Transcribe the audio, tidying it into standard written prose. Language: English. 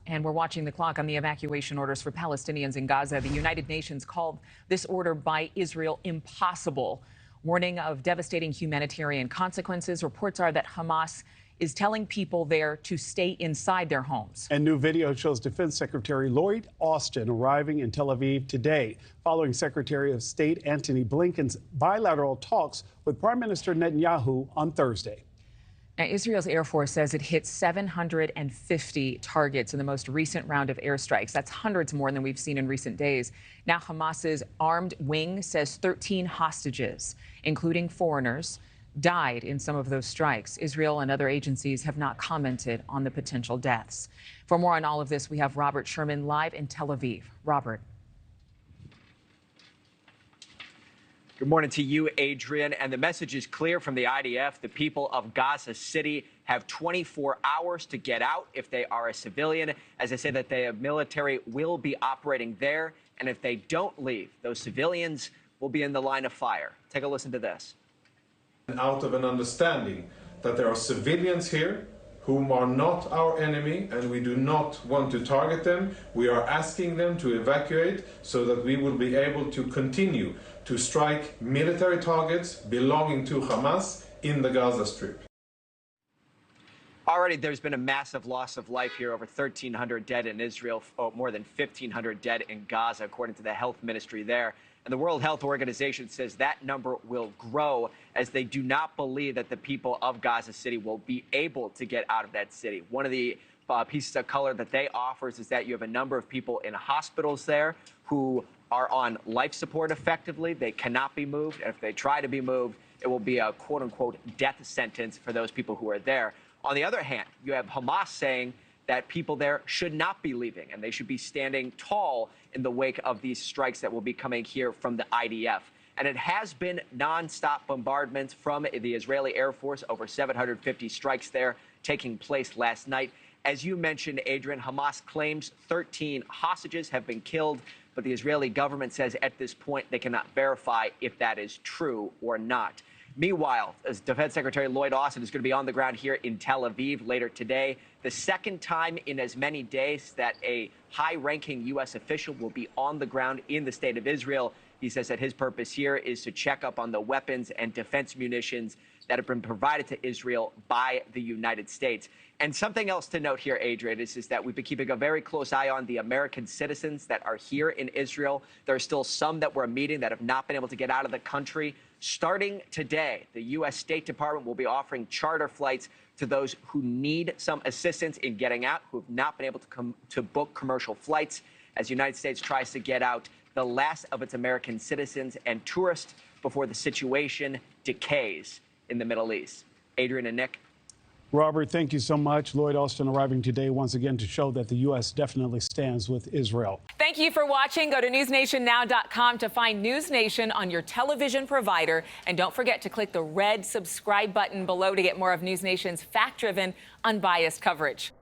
And we're watching the clock on the evacuation orders for Palestinians in Gaza. The United Nations called this order by Israel impossible, warning of devastating humanitarian consequences. Reports are that Hamas is telling people there to stay inside their homes. And new video shows Defense Secretary Lloyd Austin arriving in Tel Aviv today, following Secretary of State Antony Blinken's bilateral talks with Prime Minister Netanyahu on Thursday. Now, Israel's Air Force says it hit 750 targets in the most recent round of airstrikes. That's hundreds more than we've seen in recent days. Now, Hamas's armed wing says 13 hostages, including foreigners, died in some of those strikes. Israel and other agencies have not commented on the potential deaths. For more on all of this, we have Robert Sherman live in Tel Aviv. Robert. Good morning to you, Adrienne. And the message is clear from the IDF. The people of Gaza City have 24 hours to get out if they are a civilian. As I say, that the military will be operating there. And if they don't leave, those civilians will be in the line of fire. Take a listen to this. Out of an understanding that there are civilians here whom are not our enemy, and we do not want to target them, we are asking them to evacuate so that we will be able to continue to strike military targets belonging to Hamas in the Gaza Strip. Already, there's been a massive loss of life here, over 1,300 dead in Israel, more than 1,500 dead in Gaza, according to the health ministry there. And the World Health Organization says that number will grow as they do not believe that the people of Gaza City will be able to get out of that city. One of the pieces of color that they offer is that you have a number of people in hospitals there who are on life support effectively. They cannot be moved. And if they try to be moved, it will be a quote unquote death sentence for those people who are there. On the other hand, you have Hamas saying that people there should not be leaving and they should be standing tall in the wake of these strikes that will be coming here from the IDF. And it has been nonstop bombardments from the Israeli Air Force, over 750 strikes there taking place last night. As you mentioned, Adrienne, Hamas claims 13 hostages have been killed, but the Israeli government says at this point they cannot verify if that is true or not. Meanwhile, as Defense Secretary Lloyd Austin is going to be on the ground here in Tel Aviv later today, the second time in as many days that a high-ranking U.S. official will be on the ground in the state of Israel. He says that his purpose here is to check up on the weapons and defense munitions that have been provided to Israel by the United States. And something else to note here, Adrienne, is that we've been keeping a very close eye on the American citizens that are here in Israel. There are still some that we're meeting that have not been able to get out of the country. Starting today, the U.S. State Department will be offering charter flights to those who need some assistance in getting out, who have not been able to book commercial flights, as the United States tries to get out the last of its American citizens and tourists before the situation decays in the Middle East. Adrienne and Nick. Robert, thank you so much. Lloyd Austin arriving today once again to show that the U.S. definitely stands with Israel. Thank you for watching. Go to newsnationnow.com to find NewsNation on your television provider. And don't forget to click the red subscribe button below to get more of NewsNation's fact-driven, unbiased coverage.